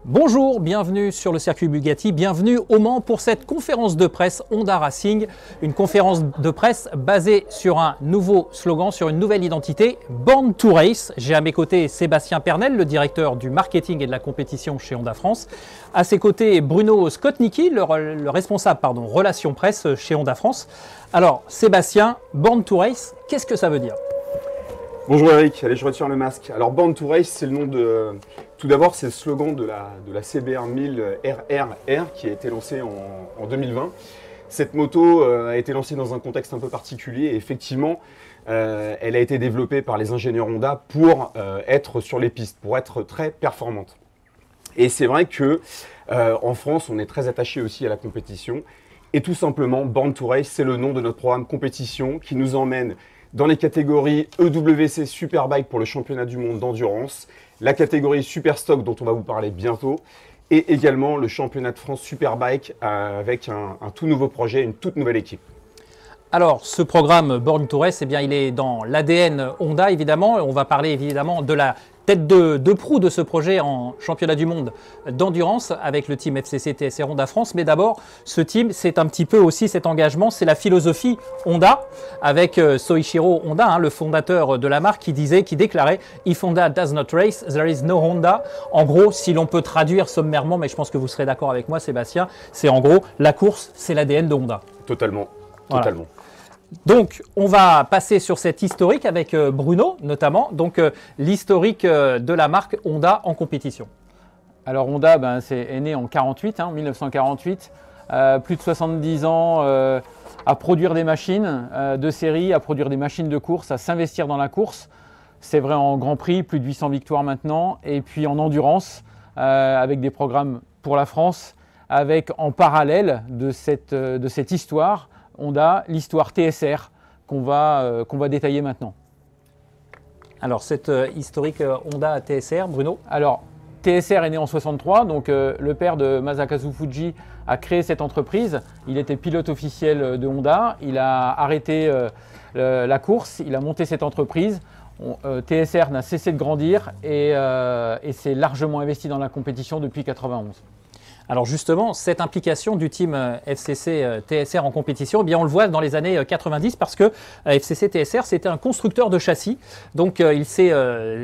Bonjour, bienvenue sur le circuit Bugatti, bienvenue au Mans pour cette conférence de presse Honda Racing. Une conférence de presse basée sur un nouveau slogan, sur une nouvelle identité, Born to Race. J'ai à mes côtés Sébastien Pernel, le directeur du marketing et de la compétition chez Honda France. À ses côtés, Bruno Skotnicki, le responsable relations presse chez Honda France. Alors Sébastien, Born to Race, qu'est-ce que ça veut dire ? Bonjour Eric, allez je retire le masque. Alors Born to Race, c'est le nom de... Tout d'abord, c'est le slogan de la CBR 1000 RRR qui a été lancée en 2020. Cette moto a été lancée dans un contexte un peu particulier et effectivement, elle a été développée par les ingénieurs Honda pour être sur les pistes, pour être très performante. Et c'est vrai que en France, on est très attaché aussi à la compétition. Et tout simplement, Born to Race, c'est le nom de notre programme compétition qui nous emmène dans les catégories EWC Superbike pour le championnat du monde d'endurance, la catégorie Superstock dont on va vous parler bientôt, et également le championnat de France Superbike avec un tout nouveau projet, une toute nouvelle équipe. Alors, ce programme Born to Race, eh bien, il est dans l'ADN Honda, évidemment. On va parler évidemment de la tête de proue de ce projet en championnat du monde d'endurance avec le team FCC TSR Honda France. Mais d'abord, ce team, c'est un petit peu aussi cet engagement, c'est la philosophie Honda avec Soichiro Honda, le fondateur de la marque, qui déclarait « If Honda does not race, there is no Honda ». En gros, si l'on peut traduire sommairement, mais je pense que vous serez d'accord avec moi Sébastien, c'est en gros, la course, c'est l'ADN de Honda. Totalement, voilà. Totalement. Donc, on va passer sur cet historique avec Bruno, notamment. Donc, l'historique de la marque Honda en compétition. Alors, Honda est né en 1948. Plus de 70 ans à produire des machines de série, à produire des machines de course, à s'investir dans la course. C'est vrai en Grand Prix, plus de 800 victoires maintenant. Et puis en endurance, avec des programmes pour la France, avec en parallèle de cette histoire, Honda, l'histoire TSR qu'on va détailler maintenant. Alors, cette historique Honda TSR, Bruno ? Alors, TSR est né en 63, donc le père de Masakazu Fuji a créé cette entreprise. Il était pilote officiel de Honda, il a arrêté la course, il a monté cette entreprise. TSR n'a cessé de grandir et s'est largement investi dans la compétition depuis 1991. Alors justement, cette implication du team FCC TSR en compétition, eh bien on le voit dans les années 90 parce que FCC TSR, c'était un constructeur de châssis. Donc il s'est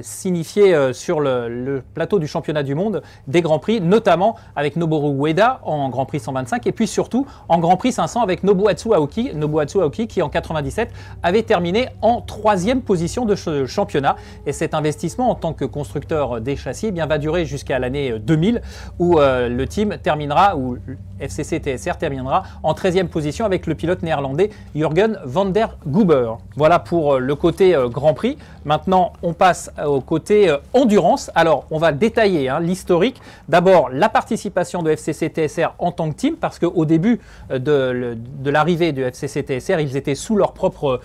signifié sur le plateau du championnat du monde des Grands Prix, notamment avec Noboru Ueda en Grand Prix 125 et puis surtout en Grand Prix 500 avec Nobuatsu Aoki qui en 97 avait terminé en 3e position de ce championnat. Et cet investissement en tant que constructeur des châssis eh bien, va durer jusqu'à l'année 2000 où le team terminera, ou FCC TSR terminera en 13e position avec le pilote néerlandais Jürgen van der Goober. Voilà pour le côté Grand Prix. Maintenant, on passe au côté endurance. Alors, on va détailler l'historique. D'abord, la participation de FCC TSR en tant que team, parce qu'au début de l'arrivée de FCC TSR, ils étaient sous leur propre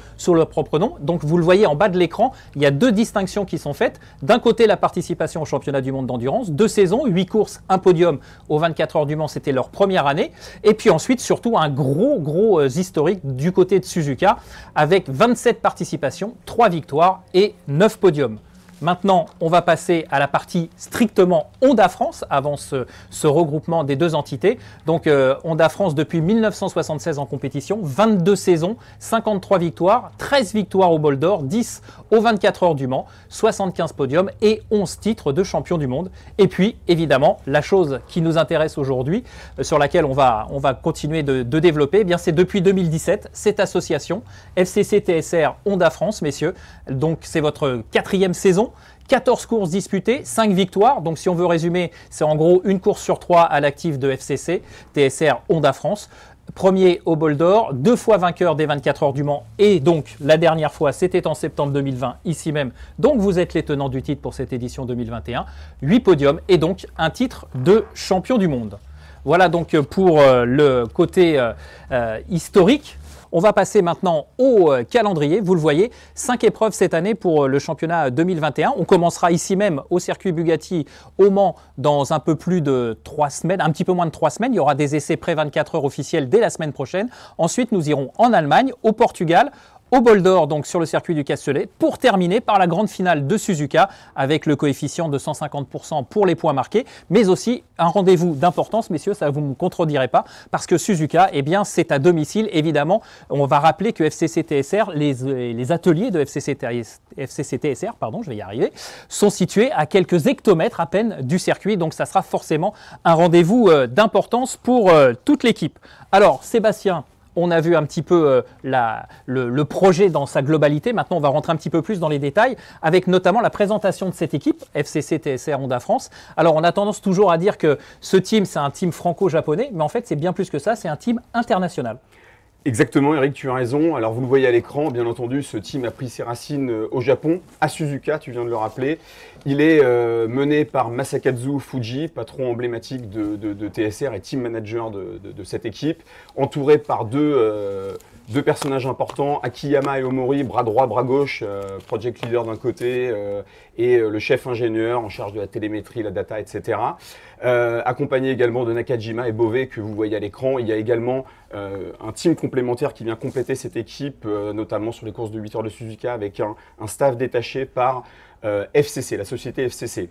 nom. Donc, vous le voyez en bas de l'écran, il y a deux distinctions qui sont faites. D'un côté, la participation au championnat du monde d'endurance, 2 saisons, 8 courses, un podium au 24 heures du Mans, c'était leur première année. Et puis ensuite, surtout, un gros historique du côté de Suzuka avec 27 participations, 3 victoires et 9 podiums. Maintenant, on va passer à la partie strictement Honda France avant ce regroupement des deux entités. Donc, Honda France depuis 1976 en compétition, 22 saisons, 53 victoires, 13 victoires au bol d'or, 10 aux 24 heures du Mans, 75 podiums et 11 titres de champion du monde. Et puis, évidemment, la chose qui nous intéresse aujourd'hui, sur laquelle on va continuer de développer, eh bien, c'est depuis 2017, cette association FCC TSR Honda France, messieurs. Donc, c'est votre 4e saison. 14 courses disputées, 5 victoires. Donc, si on veut résumer, c'est en gros une course sur 3 à l'actif de FCC, TSR Honda France. Premier au bol d'or, 2 fois vainqueur des 24 heures du Mans. Et donc, la dernière fois, c'était en septembre 2020, ici même. Donc, vous êtes les tenants du titre pour cette édition 2021. 8 podiums et donc un titre de champion du monde. Voilà donc pour le côté historique. On va passer maintenant au calendrier. Vous le voyez, 5 épreuves cette année pour le championnat 2021. On commencera ici même au circuit Bugatti au Mans dans un peu plus de 3 semaines, un petit peu moins de 3 semaines. Il y aura des essais pré 24 heures officiels dès la semaine prochaine. Ensuite, nous irons en Allemagne, au Portugal, au bol d'or, donc sur le circuit du Castellet, pour terminer par la grande finale de Suzuka avec le coefficient de 150% pour les points marqués, mais aussi un rendez-vous d'importance, messieurs, ça vous me contredirez pas, parce que Suzuka, eh bien, c'est à domicile, évidemment. On va rappeler que FCC TSR, les ateliers de FCC TSR, pardon, je vais y arriver, sont situés à quelques hectomètres à peine du circuit, donc ça sera forcément un rendez-vous d'importance pour toute l'équipe. Alors, Sébastien, on a vu un petit peu le projet dans sa globalité. Maintenant, on va rentrer un petit peu plus dans les détails, avec notamment la présentation de cette équipe, FCC TSR Honda France. Alors, on a tendance toujours à dire que ce team, c'est un team franco-japonais, mais en fait, c'est bien plus que ça, c'est un team international. Exactement, Eric, tu as raison. Alors, vous le voyez à l'écran, bien entendu, ce team a pris ses racines au Japon, à Suzuka, tu viens de le rappeler. Il est mené par Masakazu Fuji, patron emblématique de TSR et team manager de cette équipe, entouré par deux personnages importants, Akiyama et Omori, bras droit, bras gauche, project leader d'un côté et le chef ingénieur en charge de la télémétrie, la data, etc. Accompagné également de Nakajima et Bové que vous voyez à l'écran. Il y a également un team complémentaire qui vient compléter cette équipe, notamment sur les courses de 8 heures de Suzuka, avec un staff détaché par FCC, la société FCC.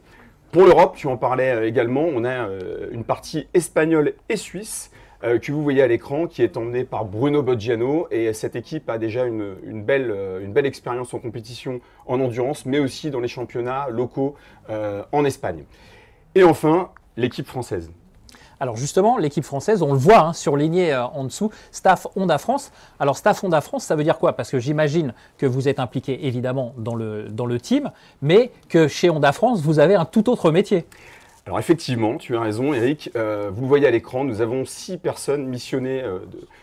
Pour l'Europe, tu en parlais également, on a une partie espagnole et suisse que vous voyez à l'écran, qui est emmenée par Bruno Boggiano. Et cette équipe a déjà une belle expérience en compétition en endurance, mais aussi dans les championnats locaux en Espagne. Et enfin, l'équipe française. Alors justement, l'équipe française, on le voit surligné en dessous, Staff Honda France. Alors Staff Honda France, ça veut dire quoi? Parce que j'imagine que vous êtes impliqué évidemment dans le team, mais que chez Honda France, vous avez un tout autre métier. Alors effectivement, tu as raison Eric, vous le voyez à l'écran, nous avons 6 personnes missionnées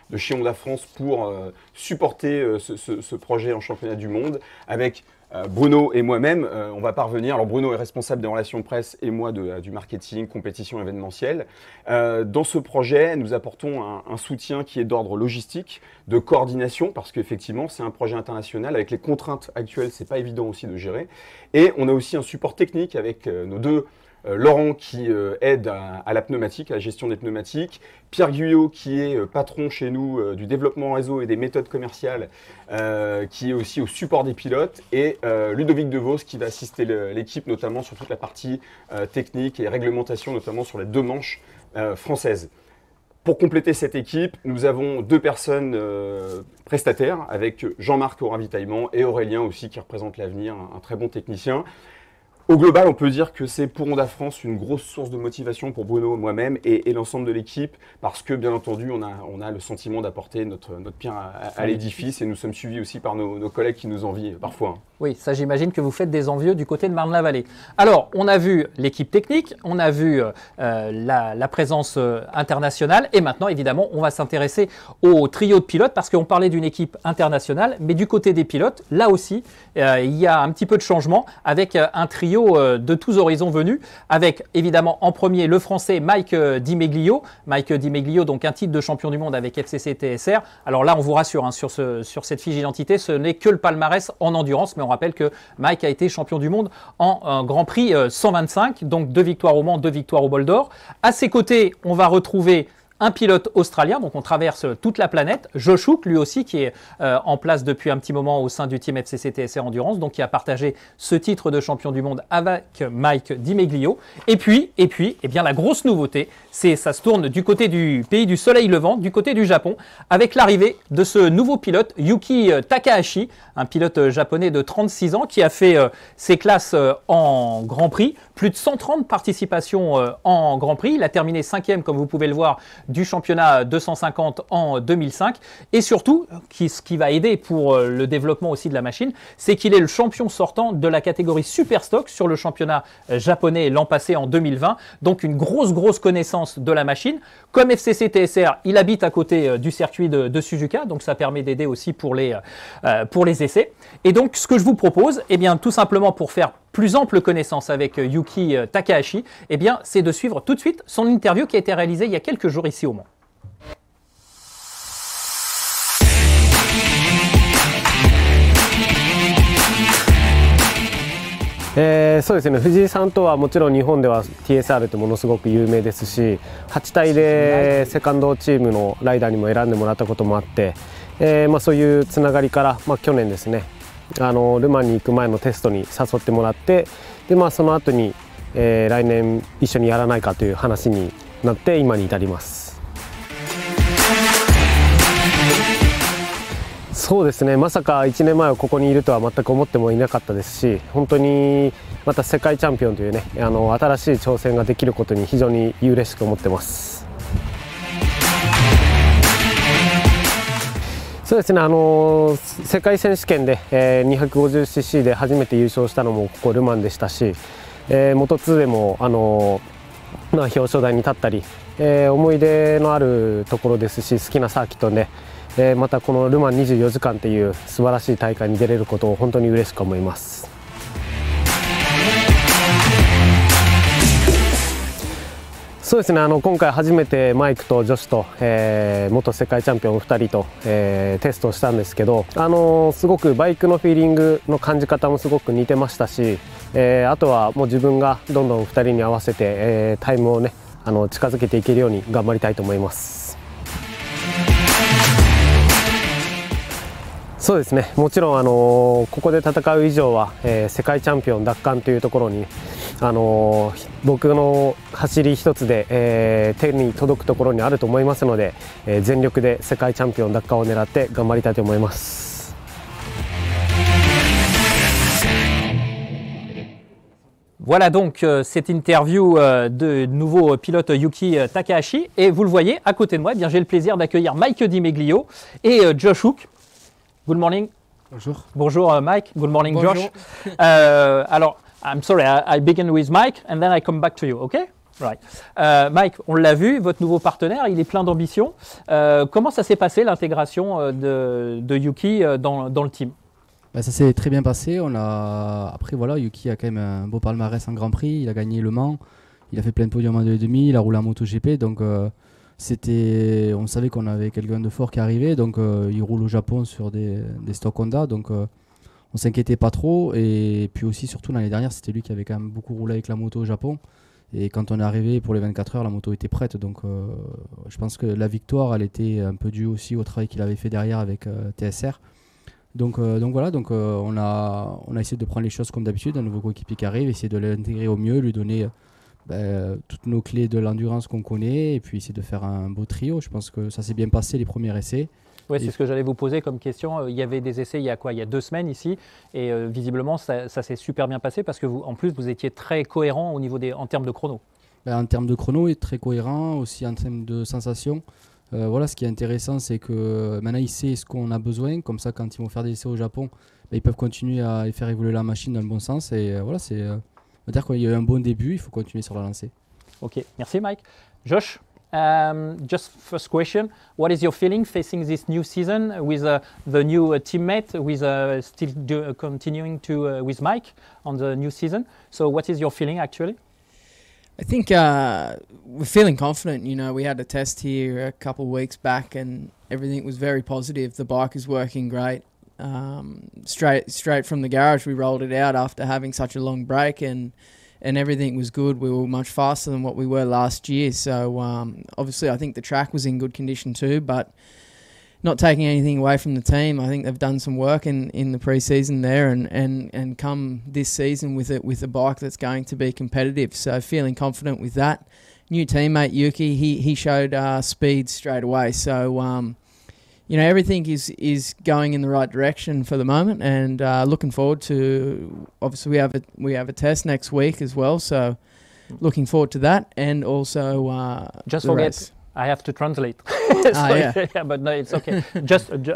de chez Honda France pour supporter ce projet en championnat du monde avec Bruno et moi-même. On va parvenir, alors Bruno est responsable des relations presse et moi du marketing, compétition événementielle. Dans ce projet, nous apportons un soutien qui est d'ordre logistique, de coordination, parce qu'effectivement c'est un projet international, avec les contraintes actuelles, c'est pas évident aussi de gérer. Et on a aussi un support technique avec nos deux Laurent qui aide à la pneumatique, à la gestion des pneumatiques, Pierre Guyot qui est patron chez nous du développement réseau et des méthodes commerciales, qui est aussi au support des pilotes, et Ludovic Devos qui va assister l'équipe notamment sur toute la partie technique et réglementation, notamment sur les 2 manches françaises. Pour compléter cette équipe, nous avons 2 personnes prestataires, avec Jean-Marc au ravitaillement et Aurélien aussi qui représente l'avenir, un très bon technicien. Au global, on peut dire que c'est pour Honda France une grosse source de motivation pour Bruno, moi-même et l'ensemble de l'équipe, parce que bien entendu, on a le sentiment d'apporter notre pierre à l'édifice, et nous sommes suivis aussi par nos collègues qui nous envient parfois. Oui, ça j'imagine que vous faites des envieux du côté de Marne-la-Vallée. Alors, on a vu l'équipe technique, on a vu la présence internationale, et maintenant, évidemment, on va s'intéresser au trio de pilotes, parce qu'on parlait d'une équipe internationale, mais du côté des pilotes, là aussi, il y a un petit peu de changement, avec un trio de tous horizons venus, avec évidemment en premier le français Mike Di Meglio. Mike Di Meglio, donc un titre de champion du monde avec FCC TSR. Alors là, on vous rassure, sur cette fiche d'identité, ce n'est que le palmarès en endurance, mais on rappelle que Mike a été champion du monde en Grand Prix 125, donc 2 victoires au Mans, 2 victoires au bol d'or. À ses côtés, on va retrouver un pilote australien, donc on traverse toute la planète, Josh Hook, lui aussi qui est en place depuis un petit moment au sein du team FCC TSR Endurance, donc qui a partagé ce titre de champion du monde avec Mike Di Meglio. Et puis, eh bien, la grosse nouveauté, ça se tourne du côté du pays du soleil levant, du côté du Japon, avec l'arrivée de ce nouveau pilote, Yuki Takahashi, un pilote japonais de 36 ans qui a fait ses classes en Grand Prix, plus de 130 participations en Grand Prix. Il a terminé 5e, comme vous pouvez le voir, du championnat 250 en 2005. Et surtout, ce qui va aider pour le développement aussi de la machine, c'est qu'il est le champion sortant de la catégorie Super Stock sur le championnat japonais l'an passé en 2020. Donc une grosse connaissance de la machine. Comme FCC TSR, il habite à côté du circuit de Suzuka, donc ça permet d'aider aussi pour les essais. Et donc ce que je vous propose, eh bien, tout simplement pour faire plus ample connaissance avec Yuki Takahashi, eh bien, c'est de suivre tout de suite son interview qui a été réalisée il y a quelques jours ici au Mans.そうですね、藤井さんとはもちろん日本では TSR ってものすごく有名ですし、8体でセカンドチームのライダーにも選んでもらったこともあって、そういうつながりから、去年ですねルマンに行く前のテストに誘ってもらって、で、その後に、来年一緒にやらないかという話になって今に至ります。そうですね、まさか1年前はここにいるとは全く思ってもいなかったですし、本当にまた世界チャンピオンというね新しい挑戦ができることに非常に嬉しく思ってます。そうですね、世界選手権で、250cc で初めて優勝したのもここルマンでしたし、元2でも表彰台に立ったり、思い出のあるところですし、好きなサーキットで、またこのルマン24時間という素晴らしい大会に出れることを本当に嬉しく思います。そうですね、今回初めてマイクとジョシュと、元世界チャンピオン2人と、テストをしたんですけど、すごくバイクのフィーリングの感じ方もすごく似てましたし、あとはもう自分がどんどん2人に合わせて、タイムをね近づけていけるように頑張りたいと思います。そうですね、もちろんここで戦う以上は、世界チャンピオン奪還というところに僕の走り一つで、手に届くところにあると思いますので、全力で世界チャンピオン奪還を狙って頑張りたいと思います。Voilà donc cette interview de nouveau pilote Yuki Takahashi, et vous le voyez à côté de moi, eh bien j'ai le plaisir d'accueillir Mike Di Meglio et Josh Hook. Good morning. Bonjour. Bonjour Mike. Good morning Bonjour. Josh. Alors, I'm sorry, I begin with Mike and then I come back to you, okay? Right. Mike, on l'a vu, votre nouveau partenaire, il est plein d'ambition. Comment ça s'est passé l'intégration de Yuki dans le team? Ça s'est très bien passé. Après, voilà, Yuki a quand même un beau palmarès en Grand Prix. Il a gagné Le Mans, il a fait plein de podiums en 2,5, il a roulé en MotoGP. Donc, on savait qu'on avait quelqu'un de fort qui arrivait. Donc, il roule au Japon sur des stocks Honda. Donc, on s'inquiétait pas trop. Et puis aussi, surtout l'année dernière, c'était lui qui avait quand même beaucoup roulé avec la moto au Japon. Et quand on est arrivé pour les 24 heures, la moto était prête. Donc, je pense que la victoire, elle était un peu due aussi au travail qu'il avait fait derrière avec TSR. Donc voilà, on a essayé de prendre les choses comme d'habitude, un nouveau coéquipier qui arrive, essayer de l'intégrer au mieux, lui donner toutes nos clés de l'endurance qu'on connaît, et puis essayer de faire un beau trio. Je pense que ça s'est bien passé les premiers essais. Oui, c'est ce que j'allais vous poser comme question. Il y avait des essais il y a quoi? Il y a 2 semaines ici, et visiblement ça s'est super bien passé parce que vous, en plus, vous étiez très cohérent au niveau en termes de chrono. En termes de chrono, il est très cohérent, aussi en termes de sensations. Voilà, ce qui est intéressant, c'est que maintenant il sait ce qu'on a besoin. Comme ça, quand ils vont faire des essais au Japon, ils peuvent continuer à faire évoluer la machine dans le bon sens. Et voilà, on va dire qu'il y a eu un bon début, il faut continuer sur la lancée. Ok, merci Mike. Josh, just first question, what is your feeling facing this new season with the new teammate, with still continuing with Mike on the new season? So what is your feeling actually? I think we're feeling confident. You know, we had a test here a couple of weeks back and everything was very positive. The bike is working great. Straight from the garage, we rolled it out after having such a long break and everything was good. We were much faster than what we were last year. So obviously I think the track was in good condition too, but not taking anything away from the team. I think they've done some work in the pre-season there and come this season with a bike that's going to be competitive. So feeling confident with that. New teammate Yuki, he showed speed straight away. So you know, everything is going in the right direction for the moment, and looking forward to. Obviously, we have a test next week as well. So looking forward to that, and also just the forget. race. I have to translate. Yeah. Yeah, but no, it's okay.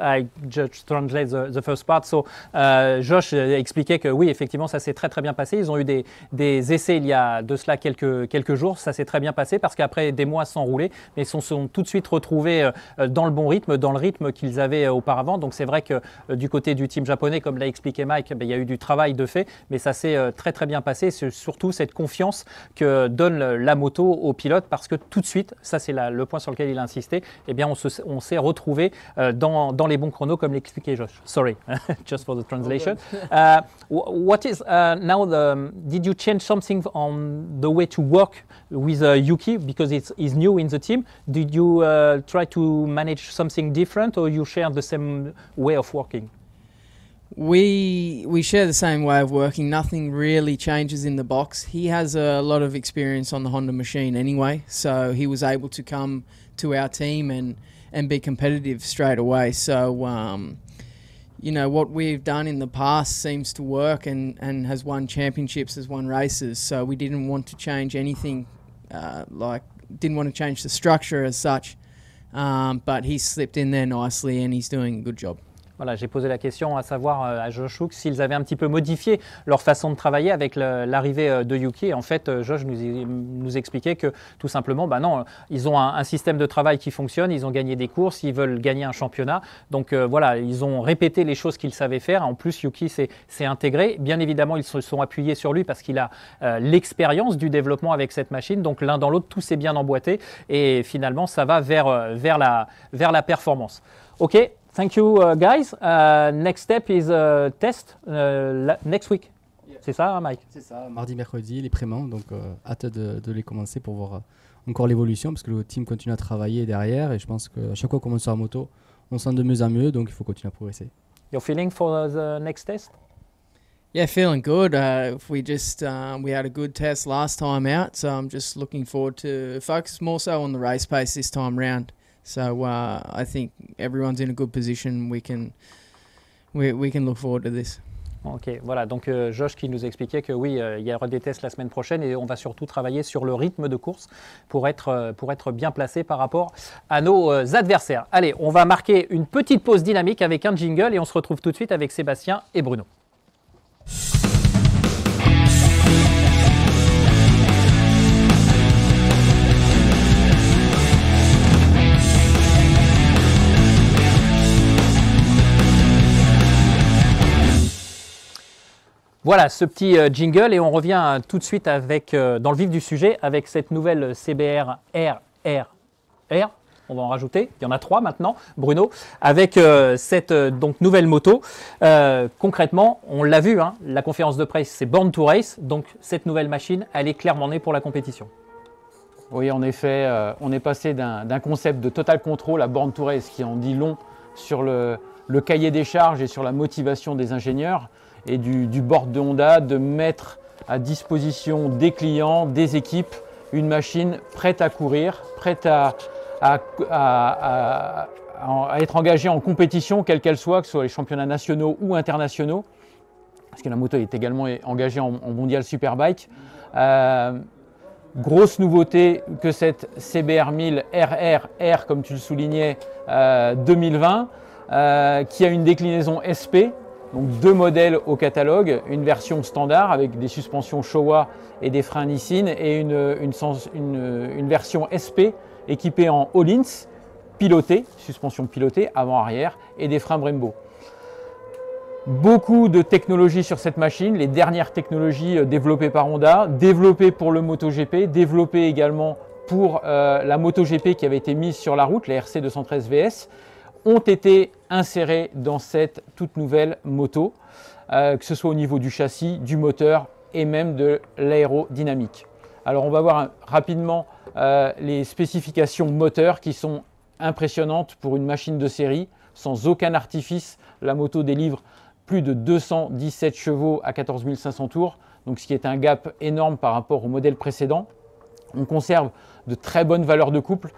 I just translate the first part. So, Josh expliquait que oui, effectivement, ça s'est très très bien passé. Ils ont eu des essais il y a de cela quelques jours. Ça s'est très bien passé parce qu'après des mois sans rouler, mais ils se sont tout de suite retrouvés dans le bon rythme, dans le rythme qu'ils avaient auparavant. Donc c'est vrai que du côté du team japonais, comme l'a expliqué Mike, il y a eu du travail de fait, mais ça s'est très très bien passé. C'est surtout cette confiance que donne la moto aux pilotes, parce que tout de suite, ça c'est le point sur lequel il a insisté, eh bien on s'est retrouvé dans les bons chronos comme l'expliquait Josh. Sorry, just for the translation. What is now did you change something on the way to work with Yuki because he's new in the team? Did you try to manage something different, or you share the same way of working? We share the same way of working. Nothing really changes in the box. He has a lot of experience on the Honda machine anyway, so he was able to come to our team and be competitive straight away. So you know, what we've done in the past seems to work and has won championships, has won races. So we didn't want to change anything, didn't want to change the structure as such. But he's slipped in there nicely and he's doing a good job. Voilà, j'ai posé la question à savoir à Josh Hook s'ils avaient un petit peu modifié leur façon de travailler avec l'arrivée de Yuki. Et en fait, Josh nous expliquait que tout simplement, bah non, ils ont un système de travail qui fonctionne, ils ont gagné des courses, ils veulent gagner un championnat. Donc voilà, ils ont répété les choses qu'ils savaient faire. En plus, Yuki s'est intégré. Bien évidemment, ils se sont appuyés sur lui parce qu'il a l'expérience du développement avec cette machine. Donc l'un dans l'autre, tout s'est bien emboîté. Et finalement, ça va vers la performance. OK. Thank you, guys. Next step is test next week. Yeah. C'est ça, Mike? C'est ça, mardi, mercredi, les préments. Donc, hâte de les commencer pour voir encore l'évolution parce que le team continue à travailler derrière. Et je pense qu'à chaque fois qu'on monte sur la moto, on sent de mieux en mieux. Donc, il faut continuer à progresser. Your feeling for the next test? Yeah, feeling good. We had a good test last time out, so I'm just looking forward to focus more so on the race pace this time round. So I think everyone's in a good position. We can look forward to this. Ok, voilà, donc Josh qui nous expliquait que oui, il y aura des tests la semaine prochaine et on va surtout travailler sur le rythme de course pour être bien placé par rapport à nos adversaires. Allez, on va marquer une petite pause dynamique avec un jingle et on se retrouve tout de suite avec Sébastien et Bruno. Voilà ce petit jingle et on revient tout de suite avec, dans le vif du sujet avec cette nouvelle CBR RRR. On va en rajouter, il y en a 3 maintenant, Bruno, avec cette donc, nouvelle moto. Concrètement, on l'a vu, hein, la conférence de presse, c'est Born to Race. Donc cette nouvelle machine, elle est clairement née pour la compétition. Oui, en effet, on est passé d'un concept de total control à Born to Race qui en dit long sur le cahier des charges et sur la motivation des ingénieurs et du board de Honda de mettre à disposition des clients, des équipes, une machine prête à courir, prête à être engagée en compétition, quelle qu'elle soit, que ce soit les championnats nationaux ou internationaux, parce que la moto est également engagée en mondial Superbike. Grosse nouveauté que cette CBR 1000 RRR, comme tu le soulignais, 2020, qui a une déclinaison SP. Donc 2 modèles au catalogue, une version standard avec des suspensions Showa et des freins Nissin et une version SP équipée en Öhlins, pilotée, suspension pilotée avant-arrière et des freins Brembo. Beaucoup de technologies sur cette machine, les dernières technologies développées par Honda, développées pour le MotoGP, développées également pour la MotoGP qui avait été mise sur la route, la RC 213 VS, ont été insérés dans cette toute nouvelle moto, que ce soit au niveau du châssis, du moteur et même de l'aérodynamique. Alors on va voir rapidement les spécifications moteurs qui sont impressionnantes pour une machine de série. Sans aucun artifice, la moto délivre plus de 217 chevaux à 14 500 tours, donc ce qui est un gap énorme par rapport au modèle précédent. On conserve de très bonnes valeurs de couple.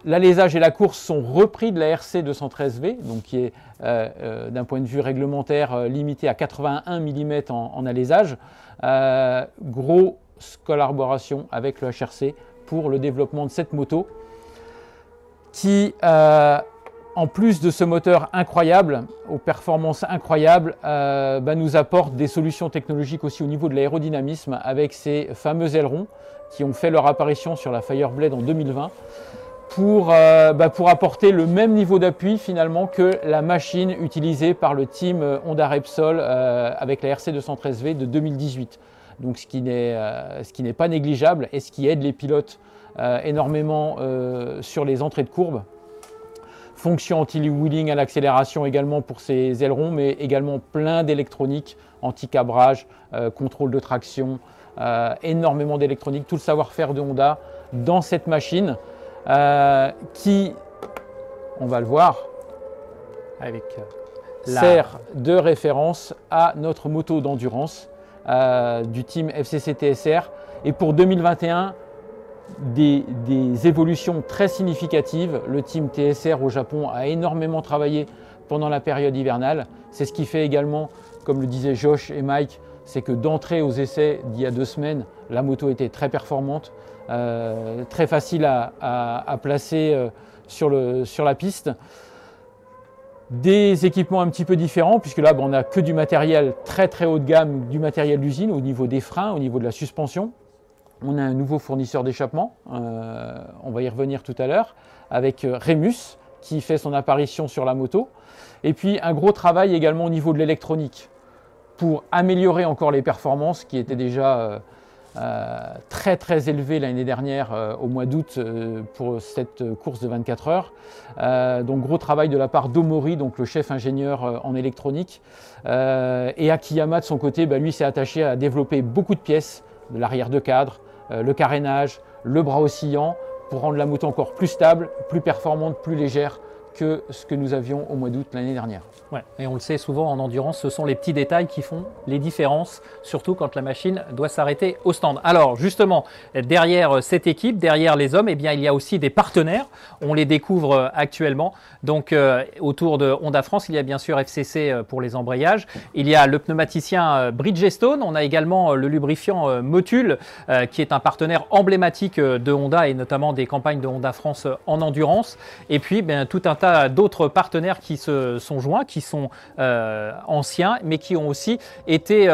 L'alésage et la course sont repris de la RC 213V, donc qui est d'un point de vue réglementaire limité à 81 mm en alésage. Grosse collaboration avec le HRC pour le développement de cette moto qui, en plus de ce moteur incroyable, aux performances incroyables, nous apporte des solutions technologiques aussi au niveau de l'aérodynamisme avec ces fameux ailerons qui ont fait leur apparition sur la Fireblade en 2020. Pour apporter le même niveau d'appui finalement que la machine utilisée par le team Honda Repsol avec la RC 213V de 2018. donc ce qui n'est pas négligeable et ce qui aide les pilotes énormément sur les entrées de courbe. Fonction anti-wheeling à l'accélération également pour ces ailerons, mais également plein d'électronique, anti-cabrage, contrôle de traction, énormément d'électronique, tout le savoir-faire de Honda dans cette machine qui, on va le voir, Avec sert de référence à notre moto d'endurance du team FCC TSR. Et pour 2021, des évolutions très significatives. Le team TSR au Japon a énormément travaillé pendant la période hivernale. C'est ce qui fait également, comme le disaient Josh et Mike, c'est que d'entrée aux essais d'il y a 2 semaines, la moto était très performante, très facile à placer sur la piste. Des équipements un petit peu différents, puisque là, on n'a que du matériel très très haut de gamme, du matériel d'usine au niveau des freins, au niveau de la suspension. On a un nouveau fournisseur d'échappement, on va y revenir tout à l'heure, avec Remus qui fait son apparition sur la moto. Et puis un gros travail également au niveau de l'électronique pour améliorer encore les performances qui étaient déjà très très élevées l'année dernière au mois d'août pour cette course de 24 heures. Donc gros travail de la part d'Omori, donc le chef ingénieur en électronique. Et Akiyama de son côté, lui s'est attaché à développer beaucoup de pièces, de l'arrière de cadre, le carénage, le bras oscillant, pour rendre la moto encore plus stable, plus performante, plus légère que ce que nous avions au mois d'août l'année dernière. Ouais, et on le sait souvent en endurance, ce sont les petits détails qui font les différences, surtout quand la machine doit s'arrêter au stand. Alors justement, derrière cette équipe, derrière les hommes, eh bien, il y a aussi des partenaires. On les découvre actuellement. Donc autour de Honda France, il y a bien sûr FCC pour les embrayages. Il y a le pneumaticien Bridgestone. On a également le lubrifiant Motul, qui est un partenaire emblématique de Honda et notamment des campagnes de Honda France en endurance. Et puis tout un tas d'autres partenaires qui se sont joints, qui sont anciens, mais qui ont aussi été,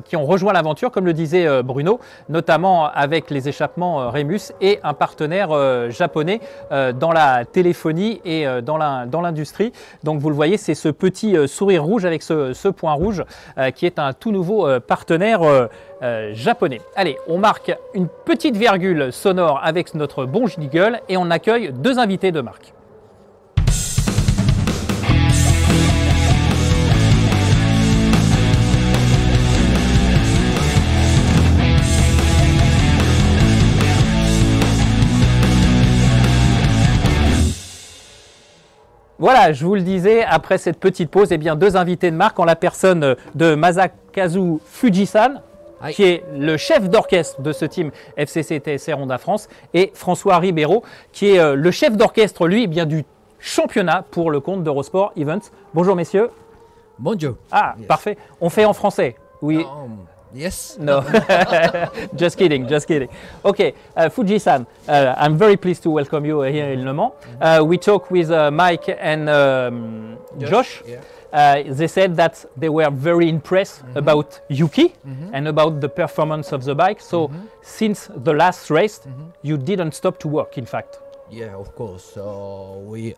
qui ont rejoint l'aventure, comme le disait Bruno, notamment avec les échappements Remus et un partenaire japonais dans la téléphonie et dans l'industrie. Donc vous le voyez, c'est ce petit sourire rouge avec ce point rouge qui est un tout nouveau partenaire japonais. Allez, on marque une petite virgule sonore avec notre bon jingle et on accueille 2 invités de marque. Voilà, je vous le disais, après cette petite pause, eh bien, 2 invités de marque en la personne de Masakazu Fujisan, qui est le chef d'orchestre de ce team FCC TSR Honda France, et François Ribeiro, qui est le chef d'orchestre, lui, eh bien, du championnat pour le compte d'Eurosport Events. Bonjour messieurs. Bonjour. Ah, yes. Parfait. On fait en français. Oui. Yes. No. Just kidding, just kidding. Okay, Fuji-san, I'm very pleased to welcome you here in Le Mans. We talked with Mike and Josh. Yeah. They said that they were very impressed about Yuki and about the performance of the bike. So since the last race, you didn't stop to work, in fact. Yeah, of course. We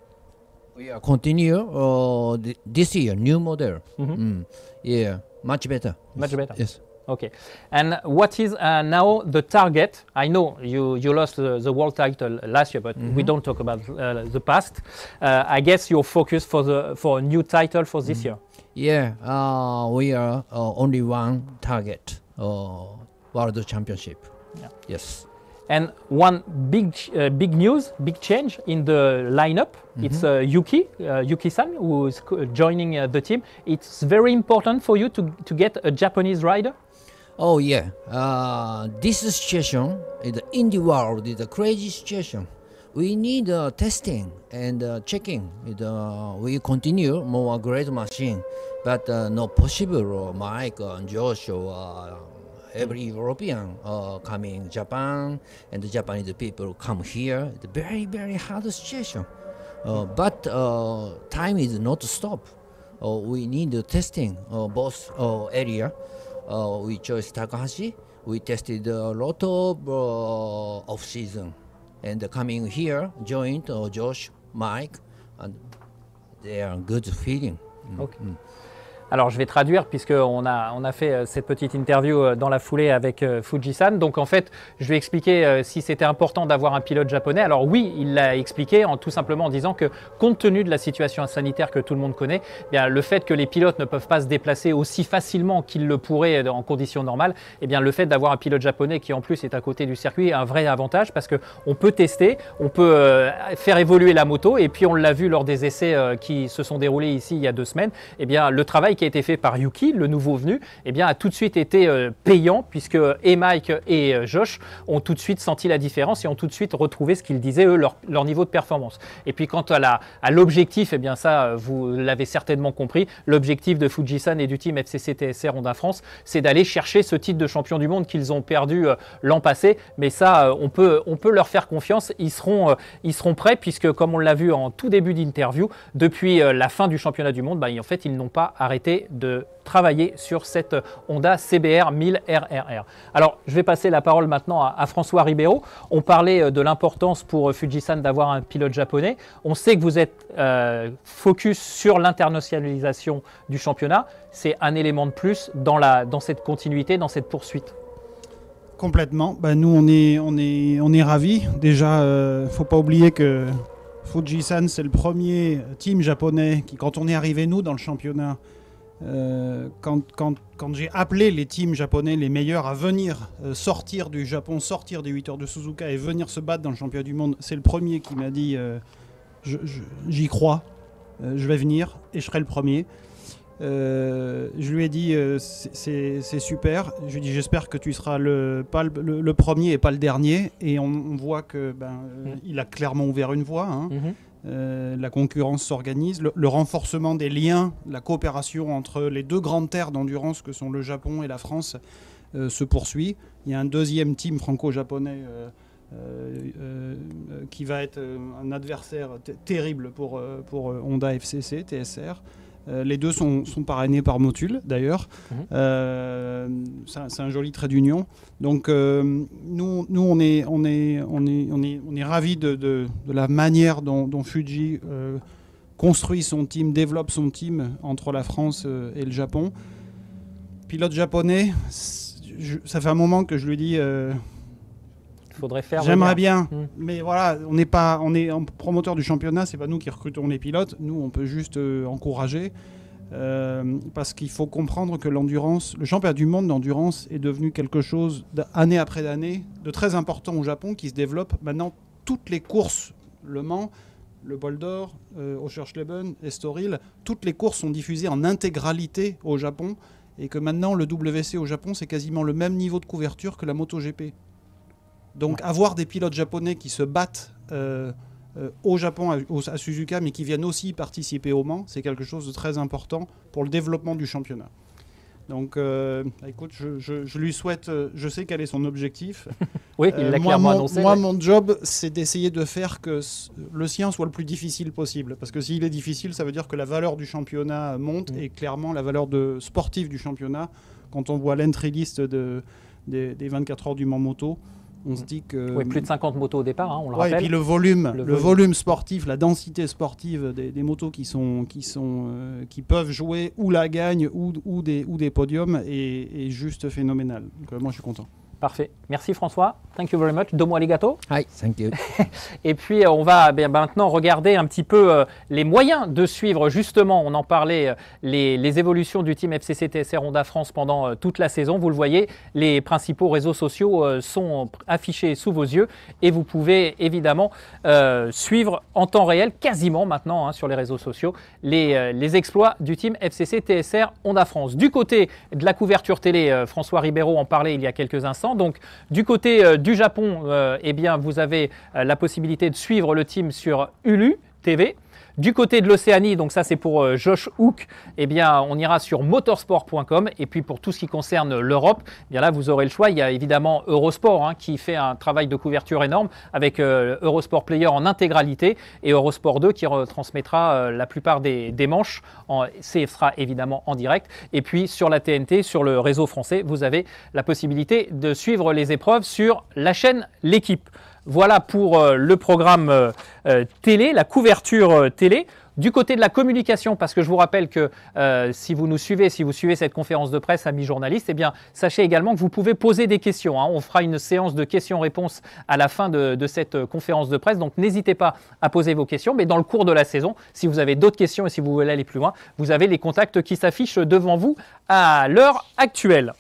are continue this year, new model. Yeah, much better. Much better. Yes. Okay, and what is now the target? I know you lost the world title last year, but we don't talk about the past. I guess you're focused for a new title for this year. Yeah, we are only one target, World Championship. Yeah. Yes. And one big news, big change in the lineup. It's Yuki-san, who is joining the team. It's very important for you to get a Japanese rider. Oh yeah, this situation in the world is a crazy situation. We need testing and checking. We continue more great machine, but not possible. Mike and Josh or every European coming Japan, and the Japanese people come here. It's a very very hard situation, but time is not to stop. We need testing both area. We chose Takahashi. We tested a lot of off season, and coming here joined Josh, Mike, and they are good feeling. Okay. Alors je vais traduire puisqu'on a fait cette petite interview dans la foulée avec Fujisan. Donc en fait, je vais expliquer si c'était important d'avoir un pilote japonais. Alors oui, il l'a expliqué tout simplement en disant que compte tenu de la situation sanitaire que tout le monde connaît, eh bien, le fait que les pilotes ne peuvent pas se déplacer aussi facilement qu'ils le pourraient en conditions normales, eh bien, le fait d'avoir un pilote japonais qui en plus est à côté du circuit est un vrai avantage parce qu'on peut tester, on peut faire évoluer la moto et puis on l'a vu lors des essais qui se sont déroulés ici il y a 2 semaines, eh bien, le travail qui a été fait par Yuki, le nouveau venu, eh bien, a tout de suite été payant puisque et Mike et Josh ont tout de suite senti la différence et ont tout de suite retrouvé ce qu'ils disaient, eux, leur niveau de performance. Et puis quant à l'objectif, eh bien ça, vous l'avez certainement compris, l'objectif de Fujisan et du team FCC TSR Honda France, c'est d'aller chercher ce titre de champion du monde qu'ils ont perdu l'an passé. Mais ça, on peut leur faire confiance, ils seront prêts puisque comme on l'a vu en tout début d'interview, depuis la fin du championnat du monde, en fait, ils n'ont pas arrêté de travailler sur cette Honda CBR 1000 RRR. Alors, je vais passer la parole maintenant à François Ribeiro. On parlait de l'importance pour Fujisan d'avoir un pilote japonais. On sait que vous êtes focus sur l'internationalisation du championnat. C'est un élément de plus dans cette continuité, dans cette poursuite. Complètement. Nous, on est ravis. Déjà, faut pas oublier que Fujisan, c'est le premier team japonais qui, quand on est arrivé, nous, dans le championnat, quand j'ai appelé les teams japonais les meilleurs à venir sortir du Japon, sortir des 8 heures de Suzuka et venir se battre dans le championnat du monde, c'est le premier qui m'a dit j'y crois, je vais venir et je serai le premier. Je lui ai dit c'est super, je lui ai dit j'espère que tu seras pas le premier et pas le dernier, et on voit que il a clairement ouvert une voie, hein. La concurrence s'organise, le renforcement des liens, la coopération entre les deux grandes terres d'endurance que sont le Japon et la France se poursuit. Il y a un deuxième team franco-japonais qui va être un adversaire terrible pour Honda FCC TSR. Les deux sont parrainés par Motul d'ailleurs. C'est un joli trait d'union. Donc nous on est ravis de la manière dont Fuji construit son team, développe son team entre la France et le Japon. Pilote japonais, ça fait un moment que je lui dis faudrait faire. J'aimerais bien, mais voilà, on est en promoteur du championnat, c'est pas nous qui recrutons les pilotes, nous on peut juste encourager, parce qu'il faut comprendre que l'endurance, le championnat du monde d'endurance est devenu quelque chose année après année de très important au Japon qui se développe. Maintenant, toutes les courses, Le Mans, le Bol d'Or, Oschersleben, Estoril, toutes les courses sont diffusées en intégralité au Japon, et que maintenant le WC au Japon c'est quasiment le même niveau de couverture que la MotoGP. Donc avoir des pilotes japonais qui se battent au Japon, à Suzuka, mais qui viennent aussi participer au Mans, c'est quelque chose de très important pour le développement du championnat. Donc écoute, je lui souhaite, je sais quel est son objectif. Oui, il l'a clairement annoncé. Moi, mon job, c'est d'essayer de faire que le sien soit le plus difficile possible. Parce que s'il est difficile, ça veut dire que la valeur du championnat monte, et clairement la valeur sportive du championnat, quand on voit l'entry list des 24 heures du Mans Moto, on se dit que... Oui, plus de 50 motos au départ, on le rappelle. Et puis le volume sportif, la densité sportive des motos qui peuvent jouer ou la gagne ou des podiums est juste phénoménal. Donc moi je suis content. Parfait. Merci François. Thank you very much. Domo arigato. Hi, thank you. Et puis on va maintenant regarder un petit peu les moyens de suivre justement, on en parlait, les évolutions du team FCC TSR Honda France pendant toute la saison. Vous le voyez, les principaux réseaux sociaux sont affichés sous vos yeux et vous pouvez évidemment suivre en temps réel, quasiment maintenant sur les réseaux sociaux, les exploits du team FCC TSR Honda France. Du côté de la couverture télé, François Ribeiro en parlait il y a quelques instants. Donc du côté du Japon, eh bien, vous avez la possibilité de suivre le team sur Hulu TV. Du côté de l'Océanie, donc ça c'est pour Josh Hook, eh bien on ira sur motorsport.com. Et puis pour tout ce qui concerne l'Europe, eh bien là vous aurez le choix. Il y a évidemment Eurosport qui fait un travail de couverture énorme avec Eurosport Player en intégralité et Eurosport 2 qui retransmettra la plupart des manches. Ce sera évidemment en direct. Et puis sur la TNT, sur le réseau français, vous avez la possibilité de suivre les épreuves sur la chaîne L'Équipe. Voilà pour le programme télé, la couverture télé. Du côté de la communication, parce que je vous rappelle que si vous nous suivez, si vous suivez cette conférence de presse, amis journalistes, eh bien, sachez également que vous pouvez poser des questions. On fera une séance de questions-réponses à la fin de cette conférence de presse. Donc, n'hésitez pas à poser vos questions. Mais dans le cours de la saison, si vous avez d'autres questions et si vous voulez aller plus loin, vous avez les contacts qui s'affichent devant vous à l'heure actuelle.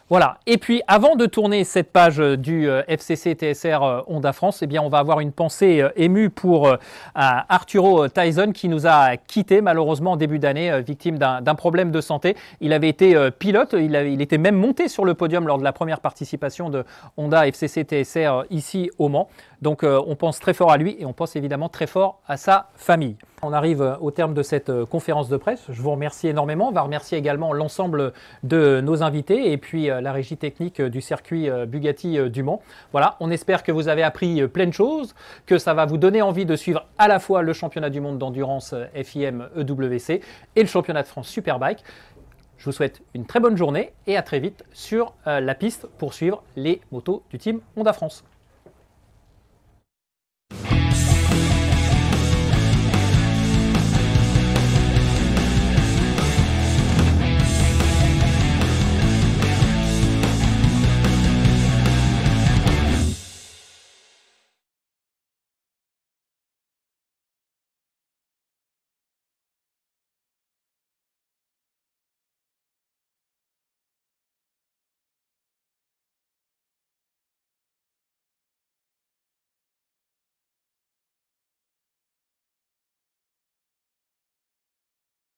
Voilà. Et puis, avant de tourner cette page du FCC TSR Honda France, eh bien, on va avoir une pensée émue pour Arturo Tyson qui nous a quittés malheureusement en début d'année, victime d'un problème de santé. Il avait été pilote, il était même monté sur le podium lors de la première participation de Honda FCC TSR ici au Mans. Donc, on pense très fort à lui et on pense évidemment très fort à sa famille. On arrive au terme de cette conférence de presse. Je vous remercie énormément. On va remercier également l'ensemble de nos invités et puis la régie technique du circuit Bugatti du Mans. Voilà, on espère que vous avez appris plein de choses, que ça va vous donner envie de suivre à la fois le championnat du monde d'endurance FIM EWC et le championnat de France Superbike. Je vous souhaite une très bonne journée et à très vite sur la piste pour suivre les motos du team Honda France.